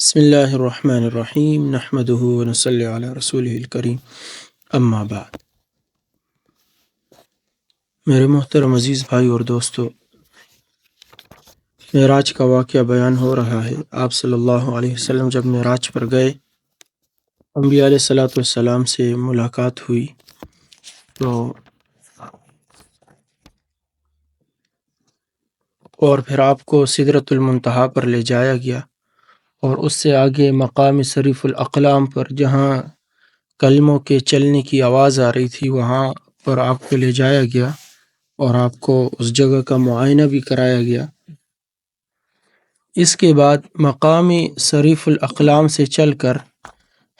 بسم اللہ الرحمن الرحیم نحمدہ ونصلی علی رسولہ الکریم اما بعد۔ میرے محترم عزیز بھائی اور دوستو، معراج کا واقعہ بیان ہو رہا ہے۔ آپ صلی اللہ علیہ وسلم جب معراج پر گئے، انبیاء علیہ الصلوۃ والسلام سے ملاقات ہوئی تو اور پھر آپ کو سدرۃ المنتہا پر لے جایا گیا، اور اس سے آگے مقام صریف الاقلام پر جہاں کلموں کے چلنے کی آواز آ رہی تھی، وہاں پر آپ کو لے جایا گیا اور آپ کو اس جگہ کا معائنہ بھی کرایا گیا۔ اس کے بعد مقام صریف الاقلام سے چل کر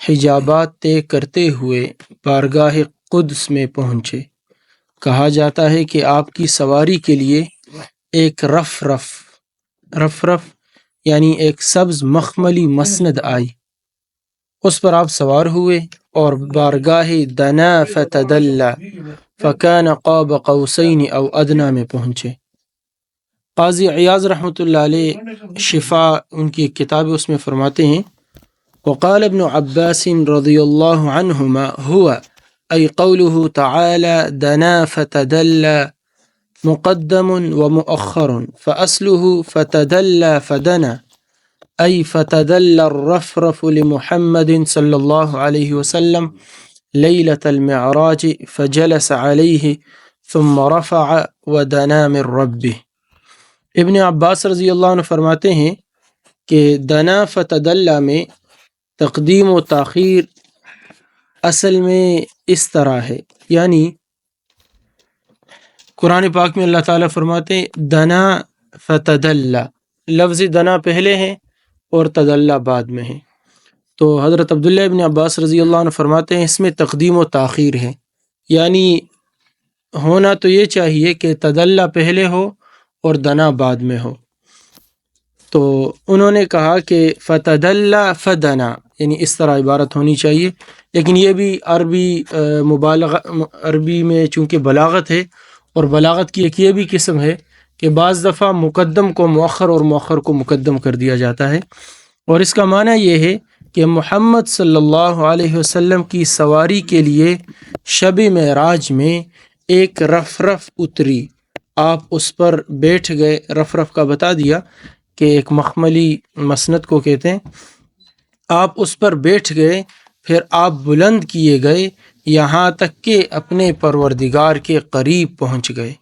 حجابات طے کرتے ہوئے بارگاہ قدس میں پہنچے۔ کہا جاتا ہے کہ آپ کی سواری کے لیے ایک رفرف یعنی ایک سبز مخملی مسند آئی، اس پر آپ سوار ہوئے اور بارگاہ دنا فتدلی فکان قاب قوسین او ادنی میں پہنچے۔ قاضی عیاض رحمۃ اللہ علیہ شفا ان کی ایک کتاب ہے، اس میں فرماتے ہیں وقال ابن عباس رضی اللہ عنہما هو ای قوله تعالی دنا فتدلی مقدم ومؤخر فاصله فتدلی فدنا ای فتدلی الرفرف لمحمد صلی اللہ علیہ وسلم لیلة المعراج فجلس علیہ ثم رفع ودنا من ربه۔ ابن عباس رضی اللہ عنہ فرماتے ہیں کہ دنا فتدلی میں تقدیم و تاخیر اصل میں اس طرح ہے، یعنی قرآن پاک میں اللہ تعالیٰ فرماتے ہیں دنا فتدلی، لفظ دنا پہلے ہے اور تدلی بعد میں ہے، تو حضرت عبداللہ ابن عباس رضی اللہ عنہ فرماتے ہیں اس میں تقدیم و تاخیر ہے، یعنی ہونا تو یہ چاہیے کہ تدلی پہلے ہو اور دنا بعد میں ہو، تو انہوں نے کہا کہ فتدلی فدنا، یعنی اس طرح عبارت ہونی چاہیے، لیکن یہ بھی عربی میں چونکہ بلاغت ہے، اور بلاغت کی ایک یہ بھی قسم ہے کہ بعض دفعہ مقدم کو مؤخر اور مؤخر کو مقدم کر دیا جاتا ہے، اور اس کا معنی یہ ہے کہ محمد صلی اللہ علیہ وسلم کی سواری کے لیے شب معراج میں ایک رفرف اتری، آپ اس پر بیٹھ گئے۔ رفرف کا بتا دیا کہ ایک مخملی مسند کو کہتے ہیں، آپ اس پر بیٹھ گئے، پھر آپ بلند کیے گئے یہاں تک کہ اپنے پروردگار کے قریب پہنچ گئے۔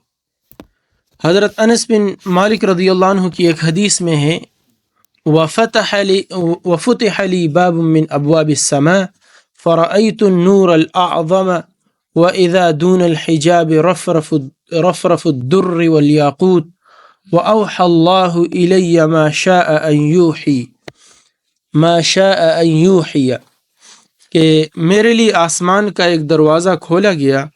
حضرت انس بن مالک رضی اللہ عنہ کی ایک حدیث میں ہے وفتح لی باب من ابواب السماء فرأیت النور الاعظم واذا دون الحجاب رفرف الدر والیاقوت واوحى اللہ الی ما شاء ان یوحی، کہ میرے لیے آسمان کا ایک دروازہ کھولا گیا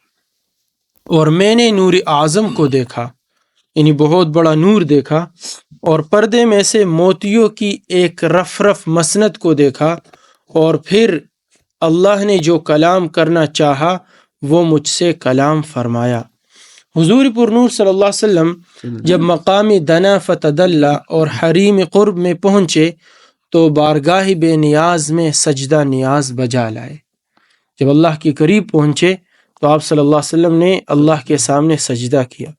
اور میں نے نور اعظم کو دیکھا، یعنی بہت بڑا نور دیکھا، اور پردے میں سے موتیوں کی ایک رفرف مسند کو دیکھا، اور پھر اللہ نے جو کلام کرنا چاہا وہ مجھ سے کلام فرمایا۔ حضور پر نور صلی اللہ علیہ وسلم جب مقام دنا فتدلی اور حریم قرب میں پہنچے تو بارگاہ بے نیاز میں سجدہ نیاز بجا لائے۔ جب اللہ کے قریب پہنچے تو آپ صلی اللہ علیہ وسلم نے اللہ کے سامنے سجدہ کیا،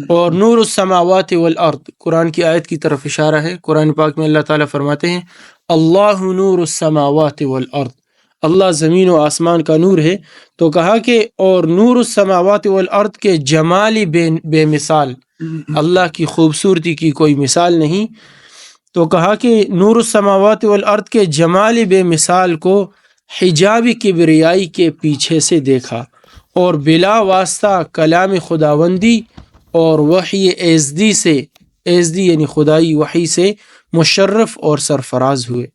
اور نور السماوات والارض قرآن کی آیت کی طرف اشارہ ہے۔ قرآن پاک میں اللہ تعالیٰ فرماتے ہیں اللہ نور السماوات والارض، اللہ زمین و آسمان کا نور ہے، تو کہا کہ اور نور السماوات والارض کے جمال بے مثال، اللہ کی خوبصورتی کی کوئی مثال نہیں، تو کہا کہ نور السماوات والارض کے جمال بے مثال کو حجاب کبریائی کے پیچھے سے دیکھا، اور بلا واسطہ کلام خداوندی اور وحی ایزدی یعنی خدائی وحی سے مشرف اور سرفراز ہوئے۔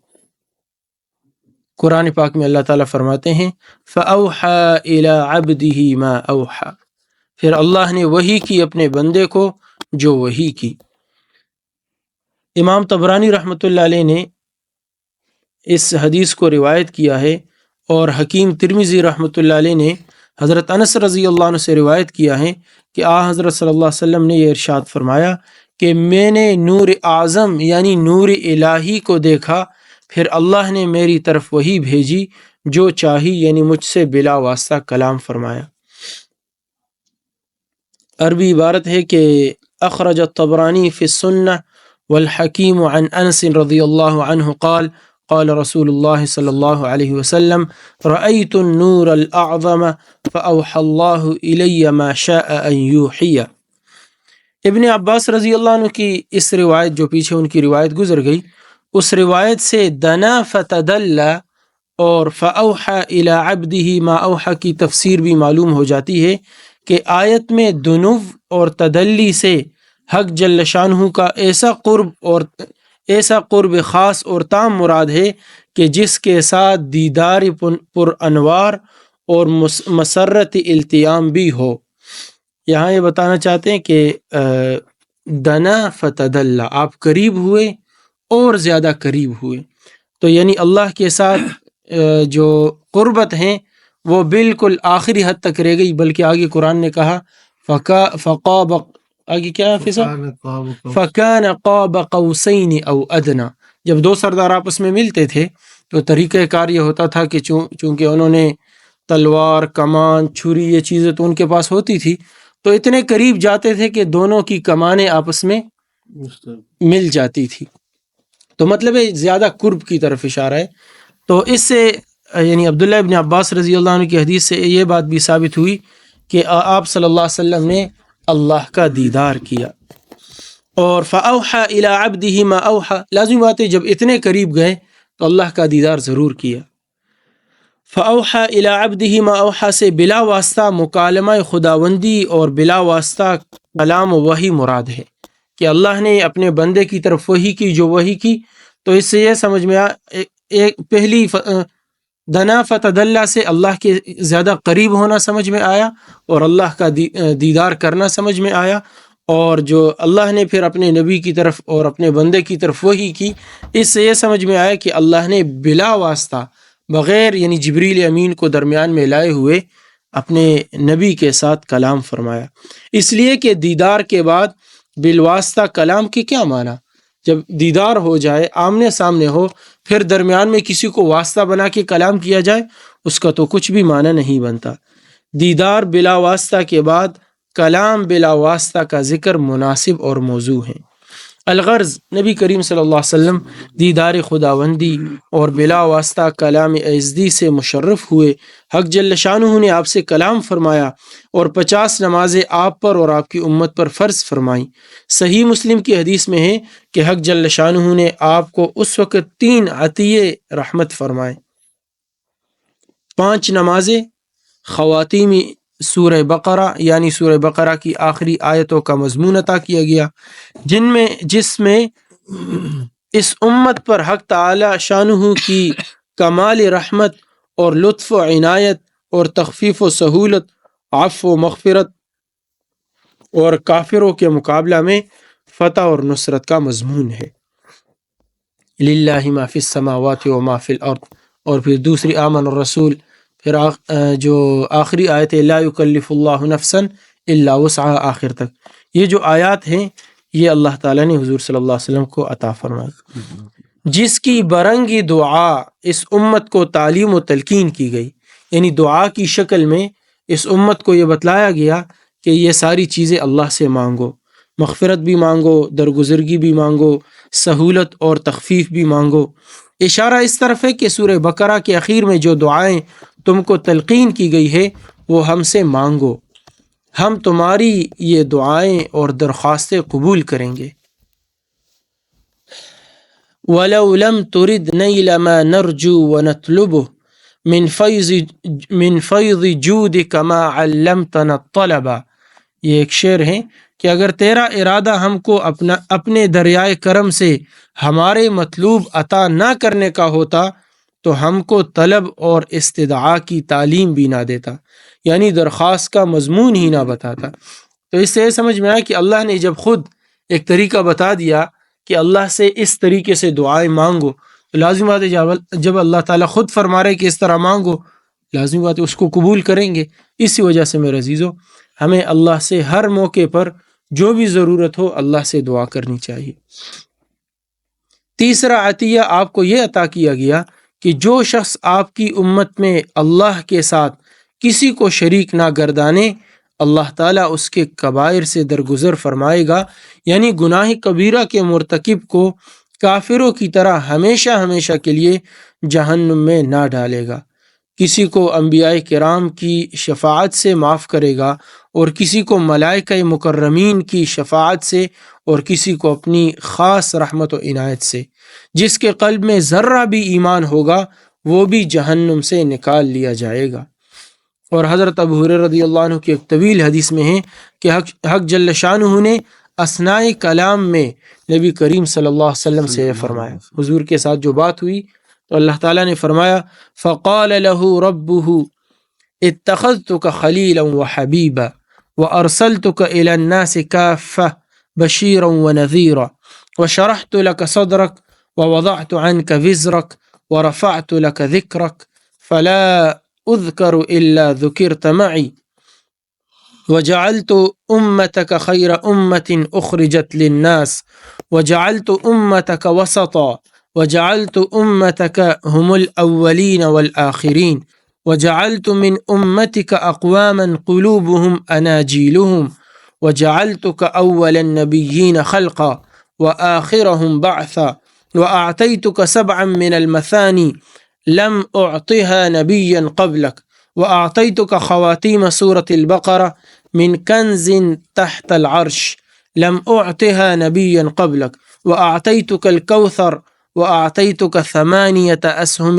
قرآن پاک میں اللہ تعالیٰ فرماتے ہیں فَأَوْحَى إِلَىٰ عَبْدِهِ مَا أَوْحَى، پھر اللہ نے وحی کی اپنے بندے کو جو وحی کی۔ امام طبرانی رحمۃ اللہ علیہ نے اس حدیث کو روایت کیا ہے، اور حکیم ترمذی رحمۃ اللہ علیہ نے حضرت انس رضی اللہ عنہ سے روایت کیا ہے کہ حضرت صلی اللہ علیہ وسلم نے یہ ارشاد فرمایا کہ میں نے نور اعظم یعنی نور الہی کو دیکھا پھر اللہ نے میری طرف وہی بھیجی جو چاہی، یعنی مجھ سے بلا واسطہ کلام فرمایا۔ عربی عبارت ہے کہ اخرج الطبرانی فی السنہ والحکیم عن انس رضی اللہ عنہ قال قال رسول اللہ صلی اللہ علیہ وسلم رأیت النور الاعظم فاوحى اللہ الی ما شاء ان یوحی۔ ابن عباس رضی اللہ عنہ کی اس روایت جو پیچھے ان کی روایت گزر گئی، اس روایت سے دنا فتدلّ اور فأوحى إلى عبده ما أوحى کی تفسیر بھی معلوم ہو جاتی ہے کہ آیت میں دنو اور تدلی سے حق جل شانہ کا ایسا قرب خاص اور تام مراد ہے کہ جس کے ساتھ دیدار پر انوار اور مسرت التیام بھی ہو۔ یہاں یہ بتانا چاہتے ہیں کہ دنا فتدلی، آپ قریب ہوئے اور زیادہ قریب ہوئے، تو یعنی اللہ کے ساتھ جو قربت ہیں وہ بالکل آخری حد تک رہ گئی، بلکہ آگے قرآن نے کہا فقاب، آگے کیا ہے فکان قاب قوسین او ادنا۔ جب دو سردار آپس میں ملتے تھے تو طریقہ کار یہ ہوتا تھا کہ چونکہ انہوں نے تلوار، کمان، چھری، یہ چیزیں تو ان کے پاس ہوتی تھی، تو اتنے قریب جاتے تھے کہ دونوں کی کمانیں آپس میں مل جاتی تھی، تو مطلب ہے زیادہ قرب کی طرف اشارہ ہے۔ تو اس سے یعنی عبداللہ ابن عباس رضی اللہ عنہ کی حدیث سے یہ بات بھی ثابت ہوئی کہ آپ صلی اللہ علیہ وسلم نے اللہ کا دیدار کیا۔ اور فأوحى إلى عبده ما أوحى، لازم بات ہے جب اتنے قریب گئے تو اللہ کا دیدار ضرور کیا۔ فأوحى إلى عبده ما أوحى سے بلا واسطہ مکالمہ خداوندی اور بلا واسطہ کلام وحی مراد ہے کہ اللہ نے اپنے بندے کی طرف وحی کی جو وحی کی، تو اس سے یہ سمجھ میں ایک پہلی دنا فتدلی سے اللہ کے زیادہ قریب ہونا سمجھ میں آیا اور اللہ کا دیدار کرنا سمجھ میں آیا، اور جو اللہ نے پھر اپنے نبی کی طرف اور اپنے بندے کی طرف وحی کی، اس سے یہ سمجھ میں آیا کہ اللہ نے بلا واسطہ بغیر یعنی جبریل امین کو درمیان میں لائے ہوئے اپنے نبی کے ساتھ کلام فرمایا۔ اس لیے کہ دیدار کے بعد بالواسطہ کلام کے کیا معنی؟ جب دیدار ہو جائے، آمنے سامنے ہو، پھر درمیان میں کسی کو واسطہ بنا کے کلام کیا جائے، اس کا تو کچھ بھی معنی نہیں بنتا۔ دیدار بلا واسطہ کے بعد کلام بلا واسطہ کا ذکر مناسب اور موضوع ہے۔ الغرض نبی کریم صلی اللہ علیہ وسلم دیدار خداوندی اور بلا واسطہ کلام ازدی سے مشرف ہوئے۔ حق جل شانہ نے آپ سے کلام فرمایا اور 50 نمازیں آپ پر اور آپ کی امت پر فرض فرمائیں۔ صحیح مسلم کی حدیث میں ہے کہ حق جل شانہ نے آپ کو اس وقت 3 عطیے رحمت فرمائے: 5 نمازیں، خواتیمی سورہ بقرہ یعنی سورہ بقرہ کی آخری آیتوں کا مضمون عطا کیا گیا، جس میں اس امت پر حق تعالی شانہ کی کمال رحمت اور لطف و عنایت اور تخفیف و سہولت، عفو و مغفرت، اور کافروں کے مقابلہ میں فتح اور نصرت کا مضمون ہے۔ للہ ما فی السماوات و ما فی الارض، اور پھر دوسری آمن الرسول، پھر جو آخری آیت ہے لا یکلف اللہ نفسا الا وسعها، آخر تک یہ جو آیات ہیں یہ اللہ تعالیٰ نے حضور صلی اللہ علیہ وسلم کو عطا فرمائی، جس کی برنگی دعا اس امت کو تعلیم و تلقین کی گئی، یعنی دعا کی شکل میں اس امت کو یہ بتلایا گیا کہ یہ ساری چیزیں اللہ سے مانگو، مغفرت بھی مانگو، درگزرگی بھی مانگو، سہولت اور تخفیف بھی مانگو۔ اشارہ اس طرف ہے کہ سورہ بقرہ کے اخیر میں جو دعائیں تم کو تلقین کی گئی ہے وہ ہم سے مانگو، ہم تمہاری یہ دعائیں اور درخواستیں قبول کریں گے۔ وَلَوْ لَمْ تُرِدْ نَيْلَ مَا نَرْجُو وَنَطْلُبُهُ مِنْ فَيْضِ جُودِكَ مَا عَلَّمْتَنَا الطَّلَبَ، یہ ایک شعر ہے کہ اگر تیرا ارادہ ہم کو اپنے دریائے کرم سے ہمارے مطلوب عطا نہ کرنے کا ہوتا تو ہم کو طلب اور استدعا کی تعلیم بھی نہ دیتا، یعنی درخواست کا مضمون ہی نہ بتاتا۔ تو اس سے یہ سمجھ میں آیا کہ اللہ نے جب خود ایک طریقہ بتا دیا کہ اللہ سے اس طریقے سے دعائیں مانگو، تو لازم بات ہے جب اللہ تعالیٰ خود فرما رہے کہ اس طرح مانگو، لازم بات ہے اس کو قبول کریں گے۔ اسی وجہ سے میرے عزیزو، ہمیں اللہ سے ہر موقع پر جو بھی ضرورت ہو اللہ سے دعا کرنی چاہیے۔ تیسرا عطیہ آپ کو یہ عطا کیا گیا کہ جو شخص آپ کی امت میں اللہ کے ساتھ کسی کو شریک نہ گردانے، اللہ تعالیٰ اس کے کبائر سے درگزر فرمائے گا، یعنی گناہ کبیرہ کے مرتکب کو کافروں کی طرح ہمیشہ ہمیشہ کے لیے جہنم میں نہ ڈالے گا۔ کسی کو انبیاء کرام کی شفاعت سے معاف کرے گا، اور کسی کو ملائکہ مکرمین کی شفاعت سے، اور کسی کو اپنی خاص رحمت و عنایت سے۔ جس کے قلب میں ذرہ بھی ایمان ہوگا وہ بھی جہنم سے نکال لیا جائے گا۔ اور حضرت ابو ہریرہ رضی اللہ عنہ کی ایک طویل حدیث میں ہے کہ حق جل شانہ نے اثناء کلام میں نبی کریم صلی اللہ علیہ وسلم سے یہ فرمایا، حضور کے ساتھ جو بات ہوئی تو اللہ تعالیٰ نے فرمایا فقال له ربه اتخذتك خلیلا وحبیبا وارسلتك الى الناس كافة بشیرا ونذیرا وشرحت لك صدرك ووضعت عنك وزرك ورفعت لك ذكرك فلا أذكر إلا ذكرت معي وجعلت أمتك خير أمة أخرجت للناس وجعلت أمتك وسطا وجعلت أمتك هم الأولين والآخرين وجعلت من أمتك أقواما قلوبهم أناجيلهم وجعلتك أول النبيين خلقا وآخرهم بعثا وأعطيتك 7 من المثاني لم أعطها نبيا قبلك وأعطيتك خواتيم سورة البقرة من كنز تحت العرش لم أعطها نبيا قبلك وأعطيتك الكوثر وأعطيتك 8 أسهم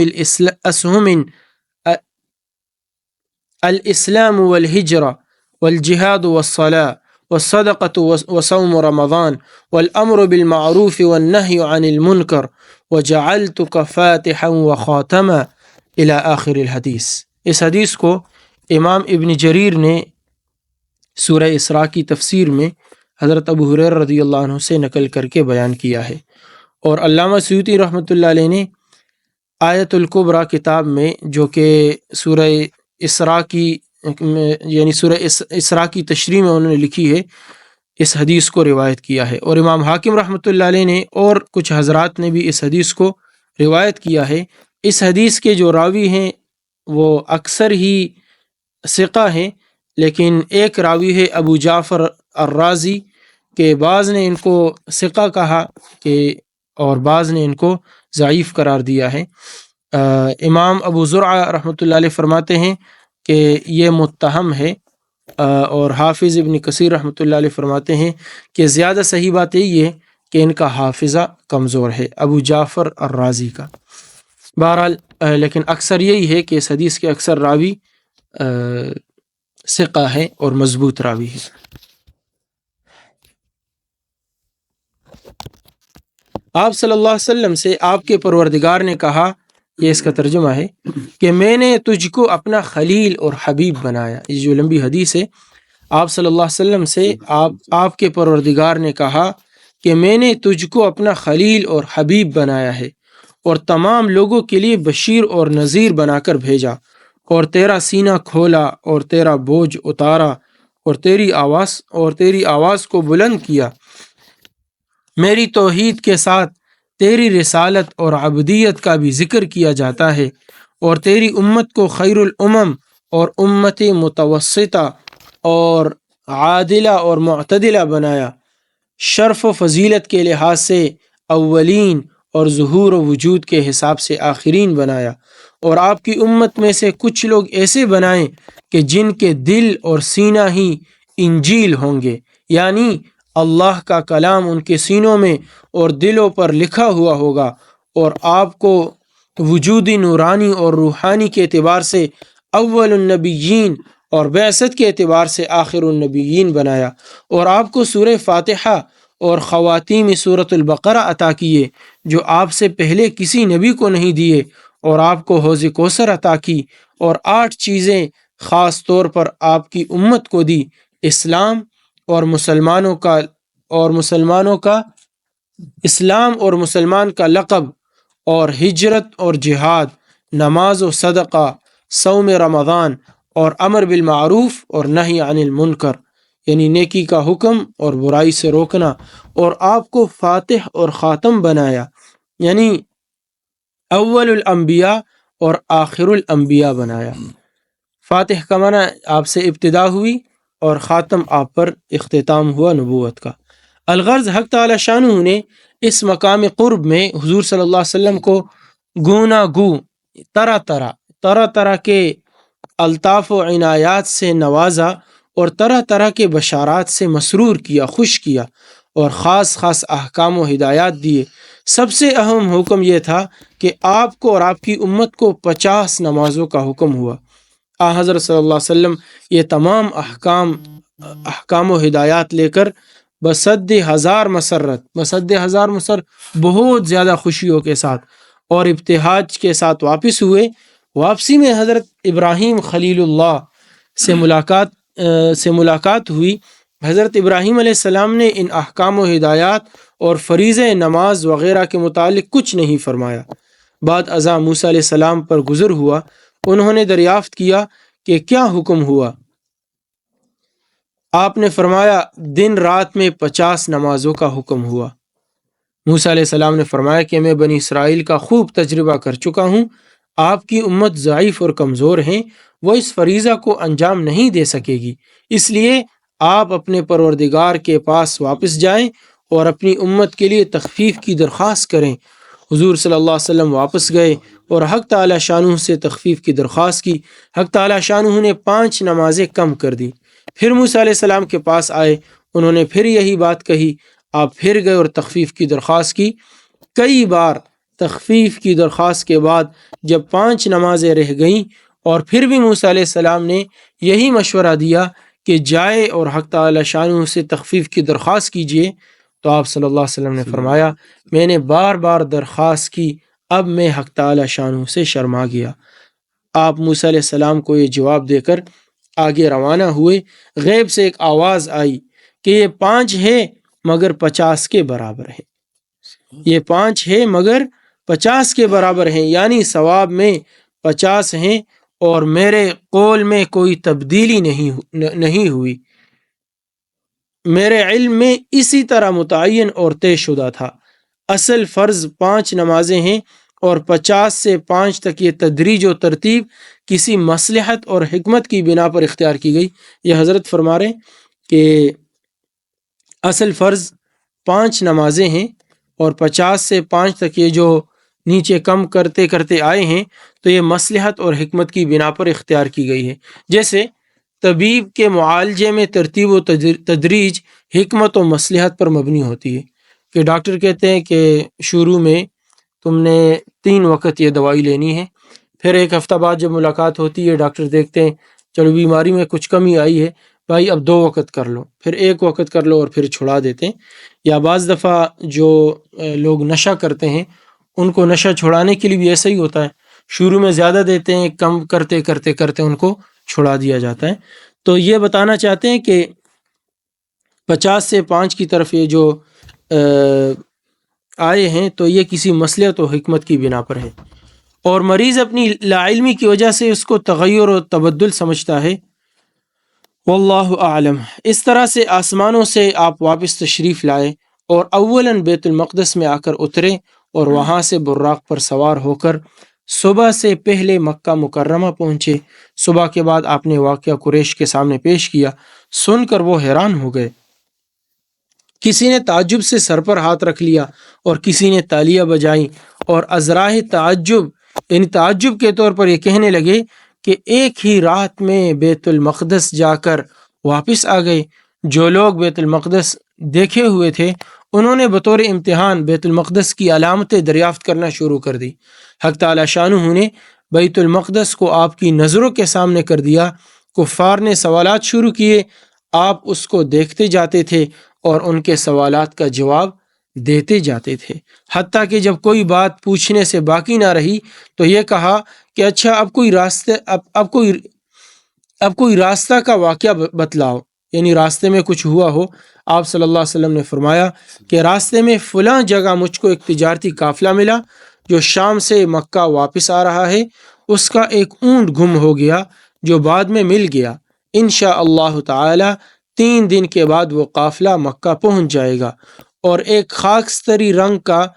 الإسلام والهجرة والجهاد والصلاة والصدقة وصوم رمضان والأمر بالمعروف والنهي عن المنكر وجعلتك فاتحا وخاتما إلى آخر الحدیث۔ اس حدیث کو امام ابن جریر نے سورہ اسراء کی تفسیر میں حضرت ابو ہریرہ رضی اللہ عنہ سے نقل کر کے بیان کیا ہے، اور علامہ سیوطی رحمۃ اللہ علیہ نے آیت الکبریٰ کتاب میں، جو کہ سورہ اسراء کی یعنی سورہ اسراء کی تشریح میں انہوں نے لکھی ہے، اس حدیث کو روایت کیا ہے۔ اور امام حاکم رحمۃ اللہ علیہ نے اور کچھ حضرات نے بھی اس حدیث کو روایت کیا ہے۔ اس حدیث کے جو راوی ہیں وہ اکثر ہی ثقہ ہیں، لیکن ایک راوی ہے ابو جعفر الرازی کہ بعض نے ان کو ثقہ کہا کہ اور بعض نے ان کو ضعیف قرار دیا ہے۔ امام ابو زرعہ رحمۃ اللہ علیہ فرماتے ہیں کہ یہ متہم ہے، اور حافظ ابن کثیر رحمۃ اللہ علیہ فرماتے ہیں کہ زیادہ صحیح بات یہی ہے کہ ان کا حافظہ کمزور ہے، ابو جعفر الرازی کا۔ بہرحال لیکن اکثر یہی ہے کہ اس حدیث کے اکثر راوی ثقہ ہے اور مضبوط راوی ہے۔ آپ صلی اللہ علیہ وسلم سے آپ کے پروردگار نے کہا، یہ اس کا ترجمہ ہے کہ میں نے تجھ کو اپنا خلیل اور حبیب بنایا۔ یہ جو لمبی حدیث ہے، آپ صلی اللہ علیہ وسلم سے آپ کے پروردگار نے کہا کہ میں نے تجھ کو اپنا خلیل اور حبیب بنایا ہے، اور تمام لوگوں کے لیے بشیر اور نذیر بنا کر بھیجا، اور تیرا سینہ کھولا اور تیرا بوجھ اتارا، اور تیری آواز کو بلند کیا۔ میری توحید کے ساتھ تیری رسالت اور عبدیت کا بھی ذکر کیا جاتا ہے، اور تیری امت کو خیر الامم اور امت متوسطہ اور عادلہ اور معتدلہ بنایا، شرف و فضیلت کے لحاظ سے اولین اور ظہور و وجود کے حساب سے آخرین بنایا، اور آپ کی امت میں سے کچھ لوگ ایسے بنائیں کہ جن کے دل اور سینہ ہی انجیل ہوں گے، یعنی اللہ کا کلام ان کے سینوں میں اور دلوں پر لکھا ہوا ہوگا، اور آپ کو وجودی نورانی اور روحانی کے اعتبار سے اول النبیین اور بعثت کے اعتبار سے آخر النبیین بنایا، اور آپ کو سورہ فاتحہ اور خواتیم سورۃ البقرہ عطا کیے جو آپ سے پہلے کسی نبی کو نہیں دیے، اور آپ کو حوض کوثر عطا کی، اور 8 چیزیں خاص طور پر آپ کی امت کو دی: اسلام اور مسلمان کا لقب، اور ہجرت اور جہاد، نماز و صدقہ، صوم رمضان، اور امر بالمعروف اور نہی عن المنکر، یعنی نیکی کا حکم اور برائی سے روکنا، اور آپ کو فاتح اور خاتم بنایا، یعنی اول الانبیاء اور آخر الانبیاء بنایا۔ فاتح کا معنی آپ سے ابتدا ہوئی اور خاتم آپ پر اختتام ہوا نبوت کا۔ الغرض حق تعالی شانہ نے اس مقام قرب میں حضور صلی اللہ علیہ وسلم کو گونا گو طرح طرح کے الطاف و عنایات سے نوازا اور طرح طرح کے بشارات سے مسرور کیا، خوش کیا، اور خاص خاص احکام و ہدایات دیے۔ سب سے اہم حکم یہ تھا کہ آپ کو اور آپ کی امت کو 50 نمازوں کا حکم ہوا۔ حضرت صلی اللہ علیہ وسلم یہ تمام احکام و ہدایات لے کر بصد ہزار مسر بہت زیادہ خوشیوں کے ساتھ اور ابتہاج کے ساتھ واپس ہوئے۔ واپسی میں حضرت ابراہیم خلیل اللہ سے ملاقات ہوئی۔ حضرت ابراہیم علیہ السلام نے ان احکام و ہدایات اور فریضہ نماز وغیرہ کے متعلق کچھ نہیں فرمایا۔ بعد ازاں موسیٰ علیہ السلام پر گزر ہوا، انہوں نے دریافت کیا کہ کیا حکم ہوا؟ آپ نے فرمایا دن رات میں 50 نمازوں کا حکم ہوا۔ موسیٰ علیہ السلام نے فرمایا کہ میں بنی اسرائیل کا خوب تجربہ کر چکا ہوں، آپ کی امت ضعیف اور کمزور ہیں، وہ اس فریضہ کو انجام نہیں دے سکے گی، اس لیے آپ اپنے پروردگار کے پاس واپس جائیں اور اپنی امت کے لیے تخفیف کی درخواست کریں۔ حضور صلی اللہ علیہ وسلم واپس گئے اور حق تعالی شانہ سے تخفیف کی درخواست کی۔ حق تعالی شانہ نے 5 نمازیں کم کر دی۔ پھر موسیٰ علیہ السلام کے پاس آئے، انہوں نے پھر یہی بات کہی، آپ پھر گئے اور تخفیف کی درخواست کی۔ کئی بار تخفیف کی درخواست کے بعد جب 5 نمازیں رہ گئیں اور پھر بھی موسیٰ علیہ السلام نے یہی مشورہ دیا کہ جائے اور حق تعالی شانہ سے تخفیف کی درخواست کیجیے، تو آپ صلی اللہ علیہ وسلم نے فرمایا میں نے بار بار درخواست کی، اب میں حق تعالی شانہ سے شرما گیا۔ آپ موسیٰ علیہ السلام کو یہ جواب دے کر آگے روانہ ہوئے۔ غیب سے ایک آواز آئی کہ یہ 5 ہے مگر 50 کے برابر ہے، یہ 5 ہے مگر 50 کے برابر ہیں، یعنی ثواب میں 50 ہیں اور میرے قول میں کوئی تبدیلی نہیں ہوئی، میرے علم میں اسی طرح متعین اور طے شدہ تھا۔ اصل فرض 5 نمازیں ہیں اور 50 سے 5 تک یہ تدریج و ترتیب کسی مصلحت اور حکمت کی بنا پر اختیار کی گئی۔ یہ حضرت فرما رہے کہ اصل فرض 5 نمازیں ہیں اور 50 سے 5 تک یہ جو نیچے کم کرتے کرتے آئے ہیں تو یہ مصلحت اور حکمت کی بنا پر اختیار کی گئی ہے۔ جیسے طبیب کے معالجے میں ترتیب و تدریج حکمت و مصلحت پر مبنی ہوتی ہے، کہ ڈاکٹر کہتے ہیں کہ شروع میں تم نے 3 وقت یہ دوائی لینی ہے، پھر 1 ہفتہ بعد جب ملاقات ہوتی ہے ڈاکٹر دیکھتے ہیں چلو بیماری میں کچھ کمی آئی ہے، بھائی اب 2 وقت کر لو، پھر 1 وقت کر لو اور پھر چھڑا دیتے ہیں۔ یا بعض دفعہ جو لوگ نشہ کرتے ہیں ان کو نشہ چھڑانے کے لیے بھی ایسا ہی ہوتا ہے، شروع میں زیادہ دیتے ہیں، کم کرتے کرتے کرتے ان کو چھڑا دیا جاتا ہے۔ تو یہ بتانا چاہتے ہیں کہ 50 سے 5 کی طرف یہ جو آئے ہیں تو یہ کسی مصلحت و حکمت کی بنا پر ہے، اور مریض اپنی لا علمی کی وجہ سے اس کو تغیر و تبدل سمجھتا ہے۔ واللہ اعلم۔ اس طرح سے آسمانوں سے آپ واپس تشریف لائے اور اولاً بیت المقدس میں آ کر اترے اور وہاں سے براق پر سوار ہو کر صبح سے پہلے مکہ مکرمہ پہنچے۔ صبح کے بعد آپ نے واقعہ قریش کے سامنے پیش کیا، سن کر وہ حیران ہو گئے، کسی نے تعجب سے سر پر ہاتھ رکھ لیا اور کسی نے تالیاں بجائیں، اور ازراہ تعجب یعنی تعجب کے طور پر یہ کہنے لگے کہ ایک ہی رات میں بیت المقدس جا کر واپس آ گئے۔ جو لوگ بیت المقدس دیکھے ہوئے تھے انہوں نے بطور امتحان بیت المقدس کی علامتیں دریافت کرنا شروع کر دی۔ حق تعالی شانہ نے بیت المقدس کو آپ کی نظروں کے سامنے کر دیا۔ کفار نے سوالات شروع کیے، آپ اس کو دیکھتے جاتے تھے اور ان کے سوالات کا جواب دیتے جاتے تھے، حتیٰ کہ جب کوئی بات پوچھنے سے باقی نہ رہی تو یہ کہا کہ اچھا اب کوئی راستہ کا واقعہ بتلاؤ، یعنی راستے میں کچھ ہوا ہو۔ آپ صلی اللہ علیہ وسلم نے فرمایا کہ راستے میں فلاں جگہ مجھ کو ایک تجارتی قافلہ ملا جو شام سے مکہ واپس آ رہا ہے، اس کا ایک اونٹ گم ہو گیا جو بعد میں مل گیا، انشاءاللہ تعالی 3 دن کے بعد وہ قافلہ مکہ پہنچ جائے گا، اور ایک خاکستری رنگ کا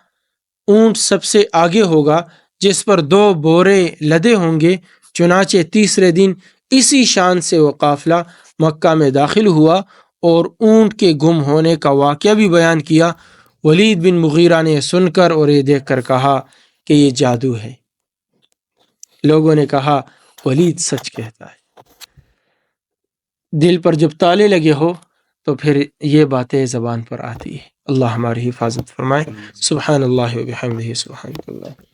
اونٹ سب سے آگے ہوگا جس پر 2 بورے لدے ہوں گے۔ چنانچہ تیسرے دن اسی شان سے وہ قافلہ مکہ میں داخل ہوا اور اونٹ کے گم ہونے کا واقعہ بھی بیان کیا۔ ولید بن مغیرہ نے سن کر اور یہ دیکھ کر کہا کہ یہ جادو ہے۔ لوگوں نے کہا ولید سچ کہتا ہے۔ دل پر جب تالے لگے ہو تو پھر یہ باتیں زبان پر آتی ہے۔ اللہ ہماری حفاظت فرمائے۔ سبحان اللہ و بحمدہ، سبحان اللہ۔